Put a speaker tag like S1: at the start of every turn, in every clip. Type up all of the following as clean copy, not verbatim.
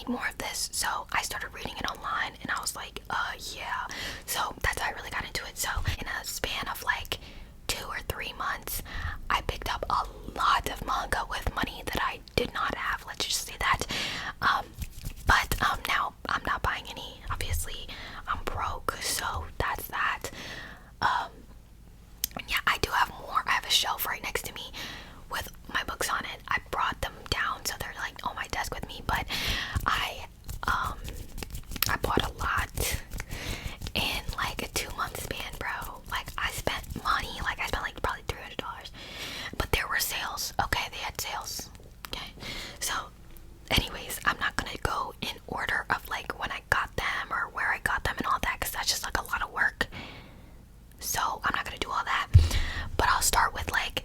S1: need more of this. So I started reading it online, and I was like, yeah. So that's how I really got into it. So in a span of like 2 or 3 months, I picked up a lot of manga with money that I did not have. Let's just say that. But now I'm not buying any. Obviously, I'm broke, so that's that. Yeah, I do have more. I have a shelf right next to me with my books on it. I brought them down so they're like on my desk with me, but I bought a lot in like a 2-month span, bro. Like I spent money, like I spent like probably $300. But there were sales. Okay, they had sales. Okay. So anyways, I'm not gonna go in order of like when I got them or where I got them and all that, because that's just like a lot of work. So I'm not gonna do all that. But I'll start with like,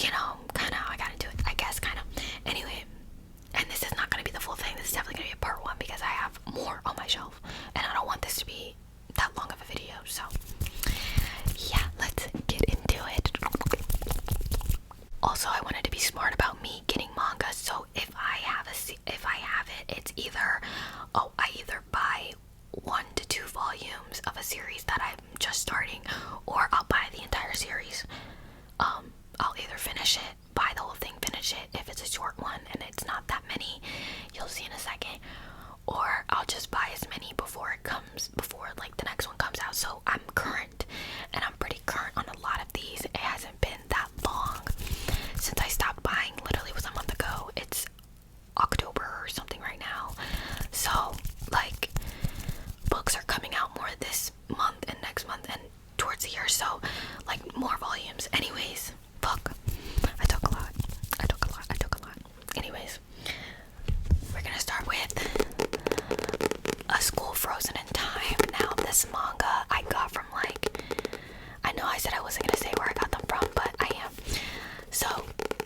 S1: you know, kind of how I got into it, I guess, kind of. Anyway, and this is not gonna be the full thing. This is definitely gonna be a part 1 because I have more on my shelf, and I don't want this to be that long of a video. So yeah, let's get into it. Also, I wanted to be smart about me getting manga. So if I have it, it's either I either buy 1 to 2 volumes of a series that I'm just starting, or I'll buy the entire series. I'll either finish it, buy the whole thing, finish it if it's a short one and it's not that many, you'll see in a second, or I'll just buy as many before like the next one comes out. So I'm current, and I'm pretty current on a lot of these. It hasn't been that long since I stopped buying. Literally was a month ago. It's October or something right now. So like books are coming out more this month and next month and towards the year, so like more volumes. Anyways, fuck, I talk a lot. Anyways, we're gonna start with A School Frozen in Time. Now this manga I got from like, I know I said I wasn't gonna say where I got them from, but I am. So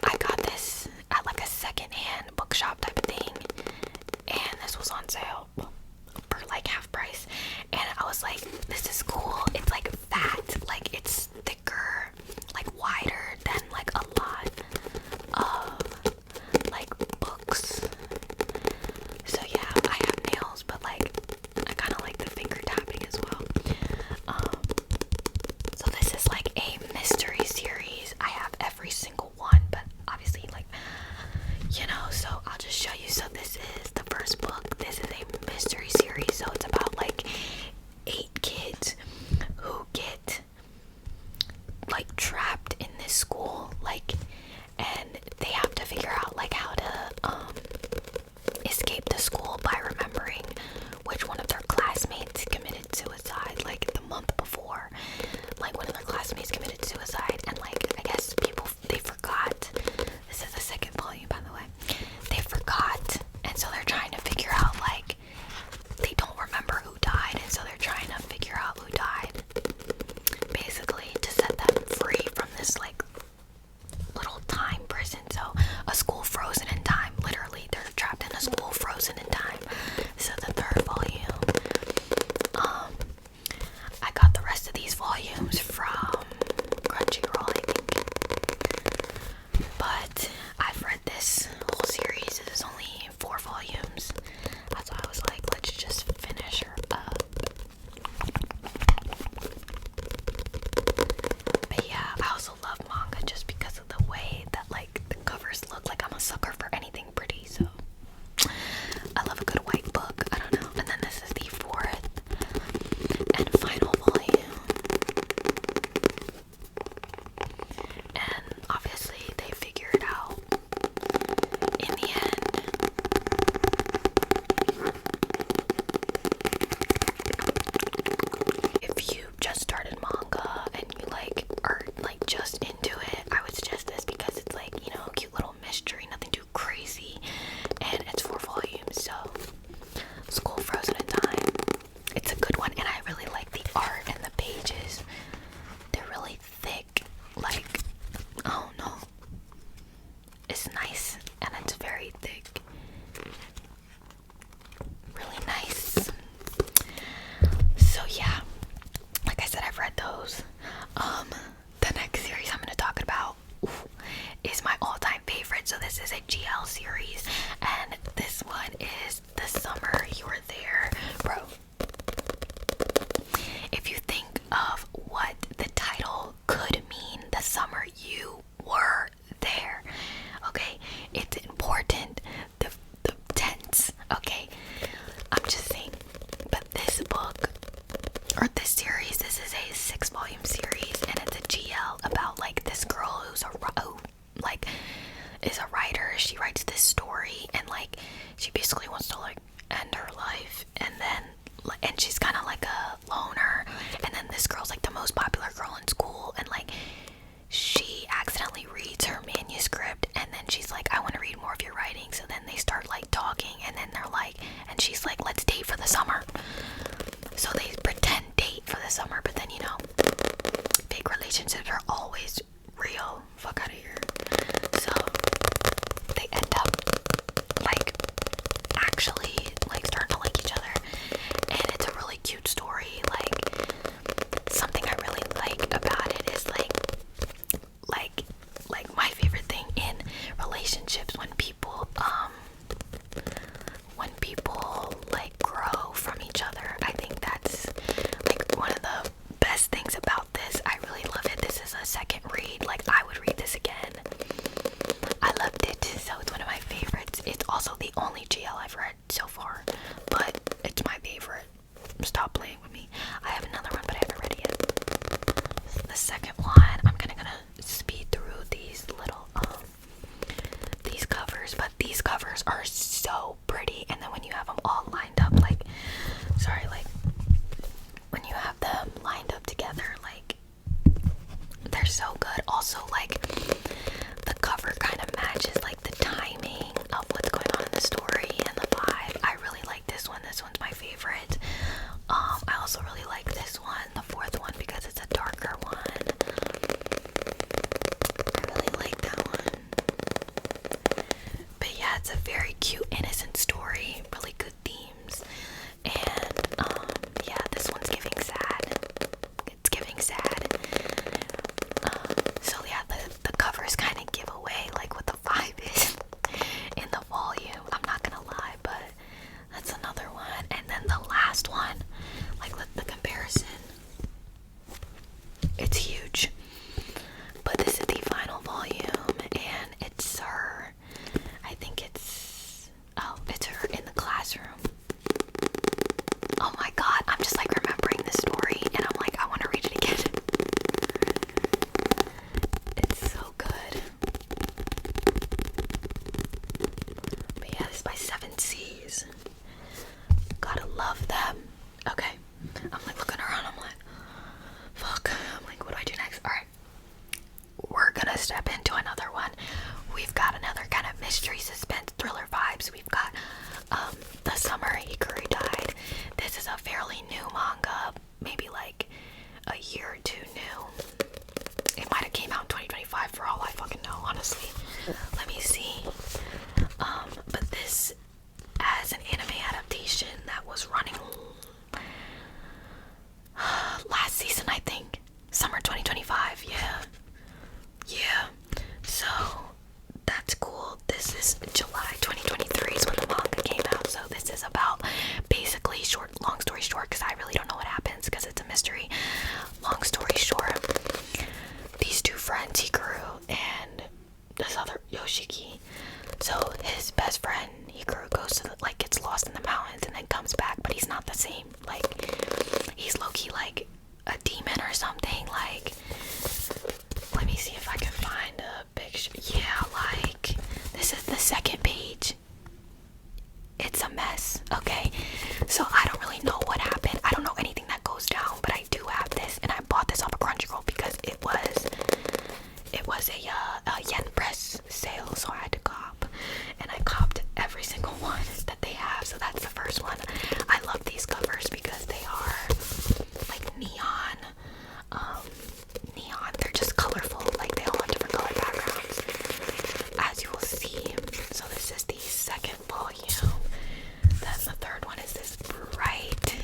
S1: I got this at like a second-hand bookshop type of thing, and this was on sale for like half price, and I was like, this is cool. It's like fat, like it's thicker, like wider than like a lot of like books. So yeah, I have nails, but like I kind of like the finger tapping as well. So this is like a mystery series. I have every single one, but obviously like, you know, so I'll just show you. So this is the first book. This is a mystery series, so it's about like 8 kids basically wants to like end her life, and she's kind of like a loner, and then this girl's like the most popular girl in school, and like she accidentally reads her manuscript, and then she's like, I want to read more of your writing. So then they start like talking, and then they're like, and she's like, let's date for the summer. So they pretend date for the summer, but then, you know, fake relationships are always real. Fuck out of here. So they end up like actually like starting to like each other, and it's a really cute story. Like something I really like about it is like my favorite thing in relationships when people like grow from each other. I think that's like one of the best things about this. I really love it. This is a second read. Like I would read this again. I loved it, so it's one of my favorites. It's also the only GL I've read so far, but it's my favorite. Stop playing with me. I have another one, but I haven't read it yet. The second one, I'm gonna speed through these little these covers, but these covers are so pretty, and then when you have them all lined up, like when you have them lined up together, like they're so good. Also, like the cover kind of matches like the timing of what's going on in the story and the vibe. I really like this one. This one's my favorite. I also really like this one, the fourth one, because it's a darker one. I really like that one. But yeah, it's a very cute, innocent story. Really good themes. And yeah, this one's giving sad. It's giving sad. So yeah, the covers kind of give away like what the vibe is in the volume. I'm not gonna lie, but that's another one. And then the last one, like the comparison, it's huge. But this is the final volume, and it's her. I think it's her in the classroom. Oh my god, I'm just like remembering the story, and I'm like, I want to read it again. It's so good. But yeah, this is by 7Cs. Gotta love them. Okay, I'm like looking around, I'm like, fuck, I'm like, what do I do next? Alright, we're gonna step into another one. We've got another kind of mystery, suspense, thriller vibes. We've got The Summer Hikaru Died. This is a fairly new manga, maybe like a year or two new. It might have came out in 2025 for all I fucking know, honestly. Let me see. But this as an anime adaptation that was running last season, I think. Summer 2025, yeah. So that's cool. This is July 2023 is when the manga came out. So this is about basically long story short, because I really don't know what happens because it's a mystery. Long story short, these two friends, Hikaru and this other Yoshiki. So his best friend Hikaru goes to gets lost in the mountains and then comes back, but he's not the same. Like he's low-key like a demon or something. Like, let me see if I can find a picture. Yeah, like this is the second page. It's a mess. Okay, so I don't really know what happened. I don't know anything that goes down, but I do have this, and I bought this off of Crunchyroll because it was a yen press sale, so I had to cop, and I copped every single one that they have. So that's the first one. I love these covers because they are like neon. They're just colorful. Like they all have different color backgrounds, as you will see. So this is the second volume. Then the third one is this bright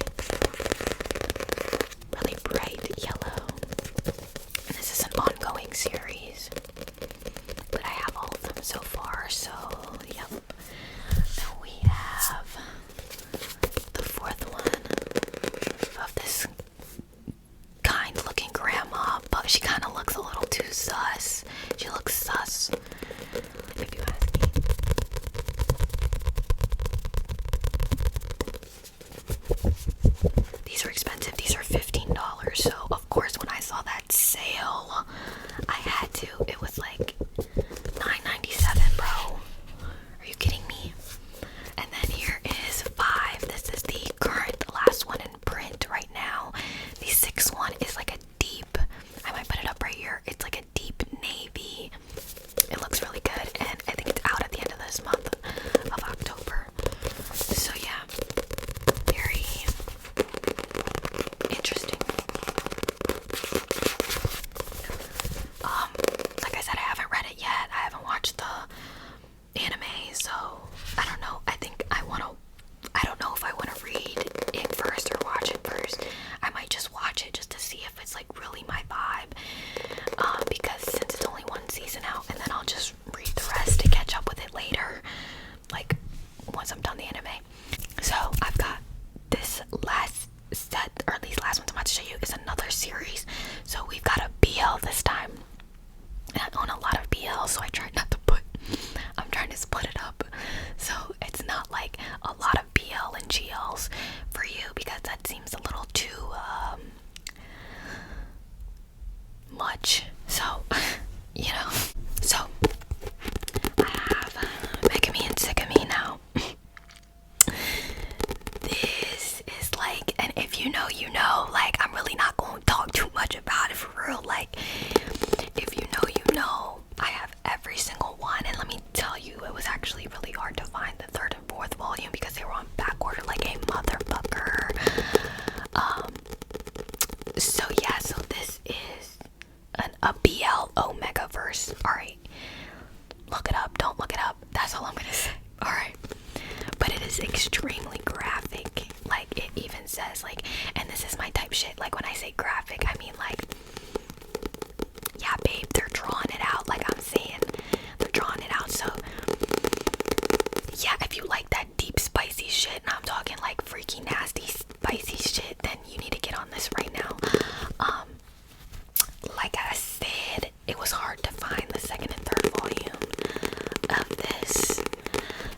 S1: on the anime. So I've got this last set, or these last ones I'm about to show you, is another series. So we've got a BL this time. And I own a lot of BL, so I try not to put, I'm trying to split it up. So it's not like a lot of BL and GLs for you, because that seems a little too much. So, you know. So I have Megami and Sigami now. This is like, and if you know, you know, like, I'm really not going to talk too much about it for real. Like, if you know, you know. I have every single one, and let me tell you, it was actually really hard to find the third and fourth volume because they were on back order like a motherfucker. So yeah, so this is a BL Omega verse. Alright, look it up, don't look it up, that's all I'm gonna say. Alright, but it is extremely graphic. Like, it even says, like, and this is my type shit, like, when I say graphic, I mean, like, yeah, babe, they're drawing it out. Like I'm saying, they're drawing it out. So yeah, if you like that deep spicy shit, and I'm talking like freaky nasty spicy shit, then you need to get on this right now. Like I said, it was hard to find the second and third volume of this,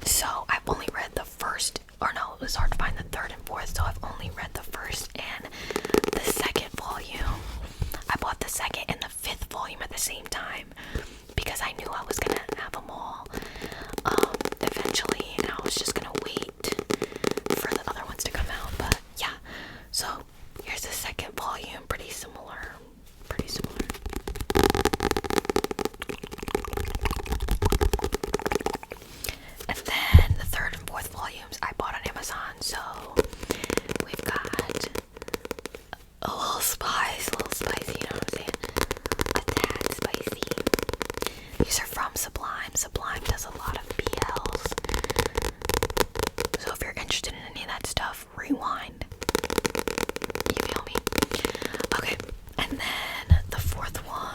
S1: so I've only read the first, or no, it was hard to find the third and fourth, so I've only read the first and the second volume. I bought the second and the fifth volume at the same time because I knew I was gonna have them all eventually, and I was just gonna wait for the other ones to come out. But yeah, so here's the second volume, pretty similar, pretty similar. And then the third and fourth volumes I bought on Amazon, so we've got a little spicy, you know what I'm saying? A tad spicy. These are from Sublime. Sublime does a lot of BLs. So if you're interested in any of that stuff, rewind. You feel me? Okay, and then the fourth one,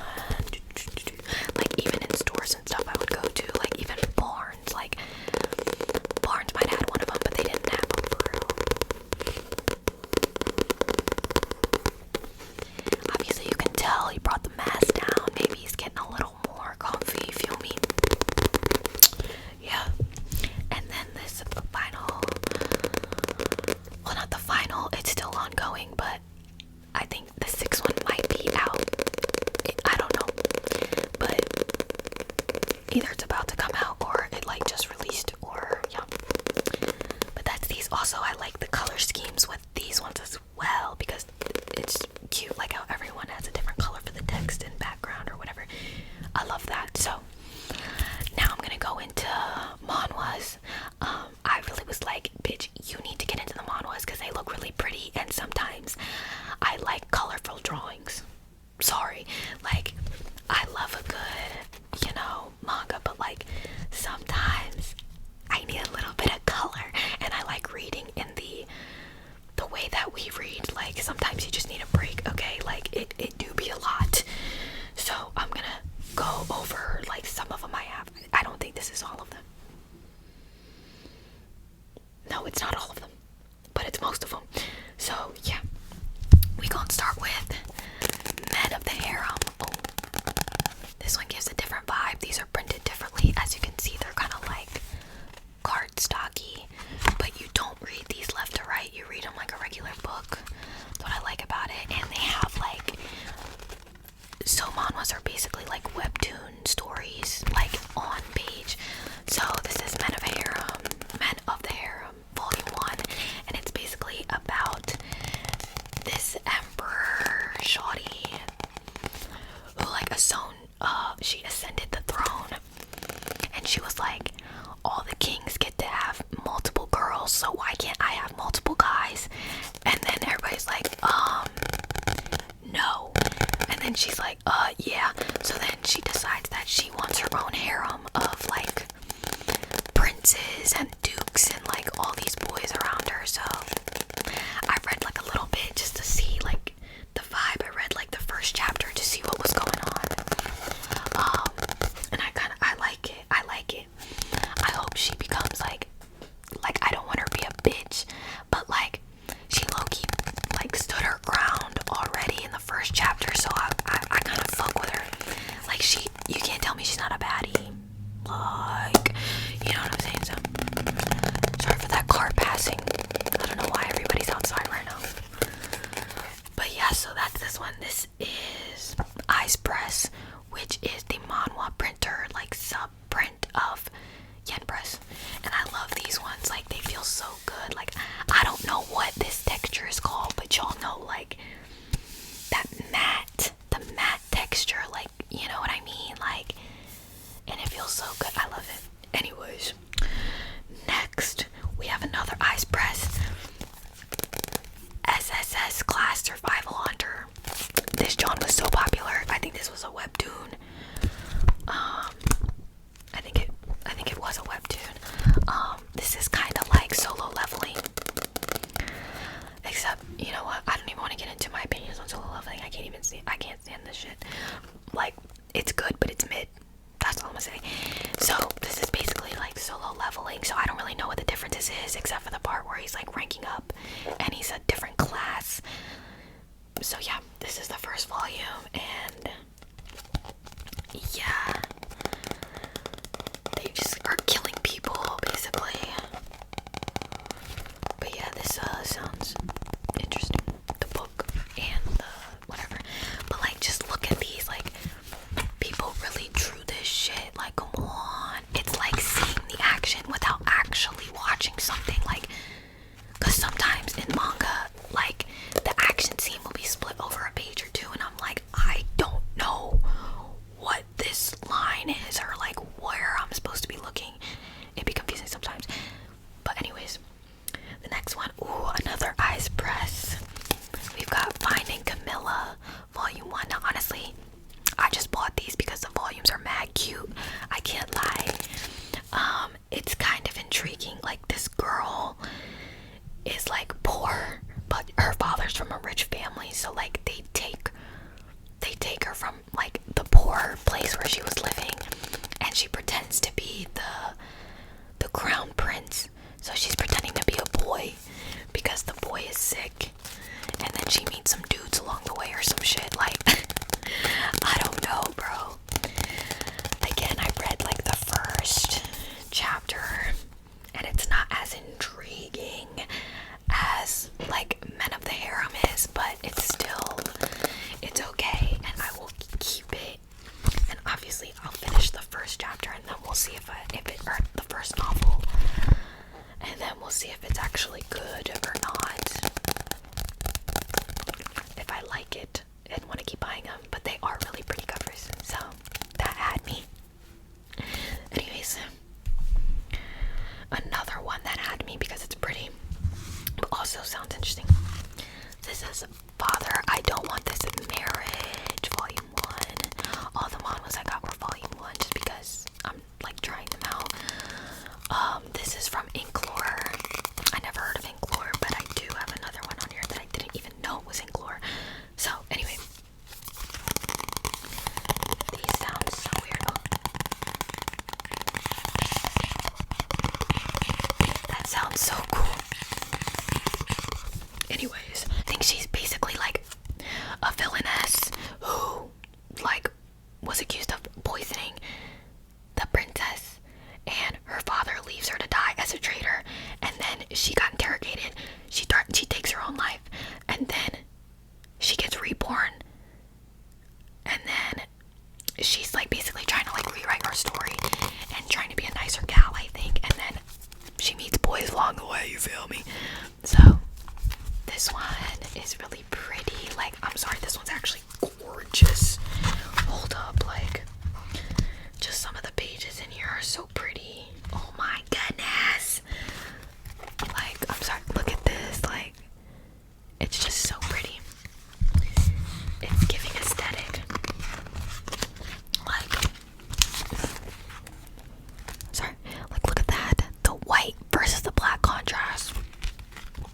S1: like even in stores and stuff I would go to, like even Barnes, like Barnes might have one of them, but they didn't have them for real. Obviously you can tell he brought the mask down. Maybe he's getting a little more comfy, feel me? Yeah. And then this final, well, not the final, it's still ongoing, but I think the sixth one might be out. I don't know, but either it's about to come out or it like just released, or yeah. But that's these. Also, I like the color schemes with these ones as well because it's cute, like how everyone has a different color for the text and background or whatever. I love that. So now I'm gonna go into manhwas. I really was like, bitch, you need to get into the manhwas because they look really pretty, and sometimes I like colorful drawings. Sorry, like I love a good, you know, manga, but like sometimes I need a little bit of color, and I like reading in the way that we read. Like sometimes you just need a break, okay? Like it do be a lot. So I'm gonna go over like some of them I have. I don't think this is all of them. No, it's not all of them, but it's most of them. So yeah, we gonna start with Men of the Harem. Oh, this one gives a different vibe. These are printed differently. As you can see, they're kind of like cardstocky, but you don't read these left to right. You read them like a regular book. That's what I like about it. And they have like, so manhwas are basically like webtoon stories, like on page. So this is Men of the Harem, Volume bitch, but like she low-key like stood her ground already in the first chapter, so I kind of fuck with her. Like you can't tell me she's not a baddie. Like, you know what I'm saying? So sorry for that car passing. I don't know why everybody's outside right now. But yeah, so that's this one. This is Ice Press, which is the manhwa printer, like sub print of Yen Press. And I love these ones. Like, they feel so good. Like, I don't know what this texture is called, but y'all know, like, the matte texture, like, you know what I mean? Like, and it feels so good. I love it. Anyways, next we have another Ice Press, SSS Class Survival Hunter. This John was so popular. I think this was a webtoon. I think it was a webtoon. This is kind of like Solo Leveling, except, you know what? I don't even want to get into my opinions on Solo Leveling. I can't stand this shit. Like, it's good, but it's mid. That's all I'm gonna say. So this is basically like Solo Leveling. So I don't really know what the differences is, except for the part where he's like ranking up, and he's a different class. So yeah, this is the first volume, and yeah, they just are killing people basically. But yeah, this sounds interesting, the book and the whatever. But like, just look at these, like, people really drew this shit. Like, come on. It's like seeing the action without actually watching something. Like, because sometimes in manga, like, the action scene will be split over a page or two, and I'm like, I don't know what this line is, or like where I'm supposed to be looking. It'd be confusing sometimes. But anyways, the next one, ooh, another Ice Press. We've got Finding Camilla, Volume 1. Now, honestly, I just bought these because the volumes are mad cute. I can't lie. It's kind of intriguing. Like, this girl is like poor, but her father's from a rich family, so like they take her from like the poor place where she was living, and she pretends to be the crown prince. So she's pretending to be a boy because the boy is sick, and then she meets some dudes along the way or some shit. Like, I don't know, bro. Again, I read like the first chapter, and it's not as intriguing as like Men of the Harem is, but it's okay, and I will keep it. And obviously, I'll finish the first chapter, and then we'll see if or the first novel, and then we'll see if it's actually good or not. If I like it and want to keep buying them, but they are really pretty covers, so that had me. Anyways, another one that had me because it's pretty, but also sounds interesting. This is Father, I Don't Want This Marriage, Volume 1. All the manhwas I got were Volume 1 just because I'm like trying them out. This is from Inklore. I never heard of Inklore, but I do have another one on here that I didn't even know was Inklore. So anyway, these sound so weird. Oh. That sounds so cool. Anyways, I think she's basically like a villainess who like was accused of poisoning the princess, and her father leaves her to die as a traitor, and then she got interrogated. She takes her own life, and then she gets reborn, and then she's like basically trying to like rewrite her story and trying to be a nicer gal, I think, and then she meets boys along the way, you feel me? So this one is really pretty. Like, I'm sorry, this one's actually gorgeous. Hold up, like, just some of the pages in here are so pretty. Oh my goodness. Like, I'm sorry, look at this. Like, it's just so pretty. It's giving aesthetic. Like, sorry, like, look at that. The white versus the black contrast.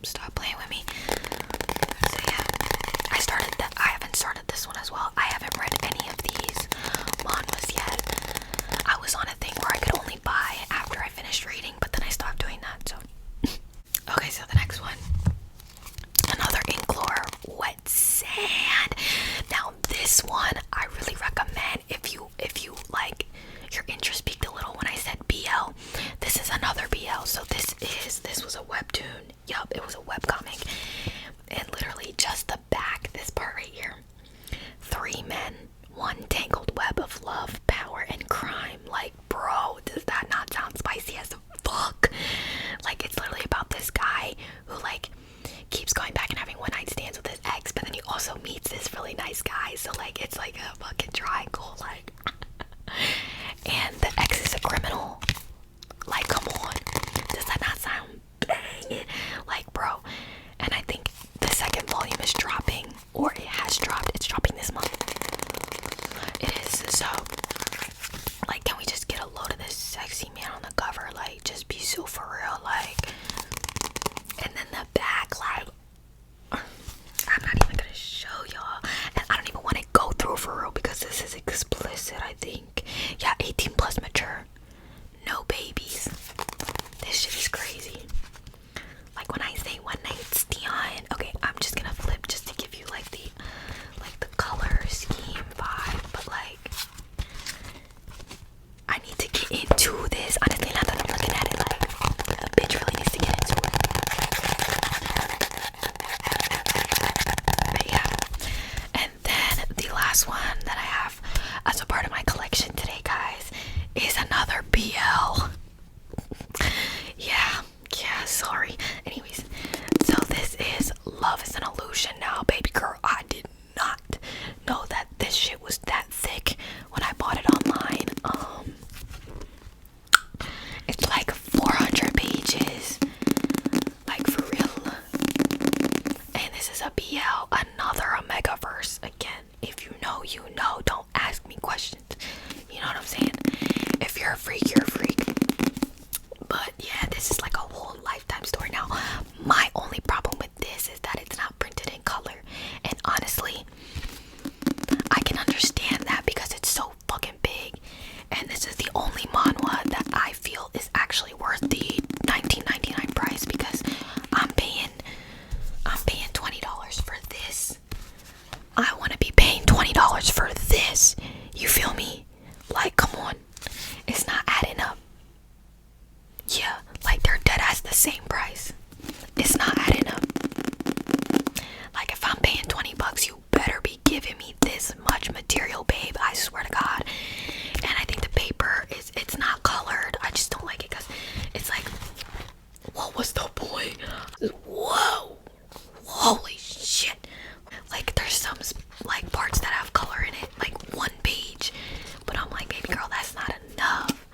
S1: Stop playing with me. So yeah, I haven't started this one as well. I haven't is a BL, another Omegaverse. Again, if you know, you know. Don't ask me questions. You know what I'm saying? If you're a freak, you're a freak. But yeah, this is like a whole lifetime story. Now, my only problem with this is that it's not printed in color. And honestly, I can understand that because it's so fucking big. And this is the only manhwa that I feel is actually worth the $19.99 price, because I'm paying $20 for this. I want to be paying $20 for this. You feel me? Like, come on. It's not adding up. Yeah, like they're dead as the same price. It's not adding up. Like, if I'm paying $20, you better be giving me this much material, babe. I swear to God. And I think the paper it's not colored. I just don't like it because it's like, what was the point? Whoa. Holy shit. Like, there's some like parts that have color in it, like one page. But I'm like, baby girl, that's not enough.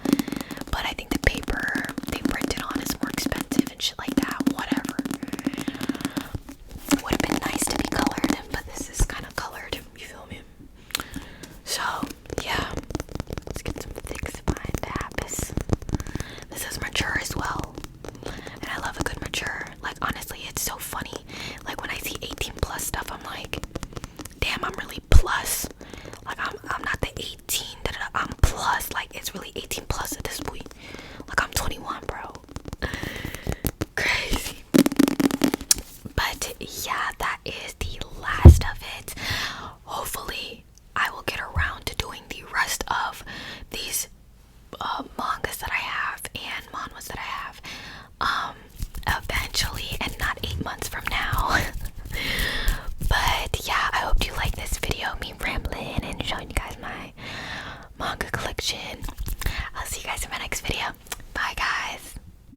S1: But I think the paper they printed on is more expensive and shit like that. Whatever. It would have been nice to be colored, but this is kind of colored. You feel me? So yeah, let's get some thick spine tabs. This is mature as well, and I love a good mature. Like, honestly, it's so funny. Like, when I see 18 plus stuff, I'm like, damn, I'm really plus. Like, I'm not the 18. I'm plus. Like, it's really 18 plus at this point. Like, I'm 21, bro. Crazy. But yeah, that is the last of it. Hopefully, I will get around to doing the rest of these mangas that I have and manhwas that I have eventually, and not 8 months from now. But yeah, I hope you like this video, me rambling and showing you guys my manga collection. I'll see you guys in my next video.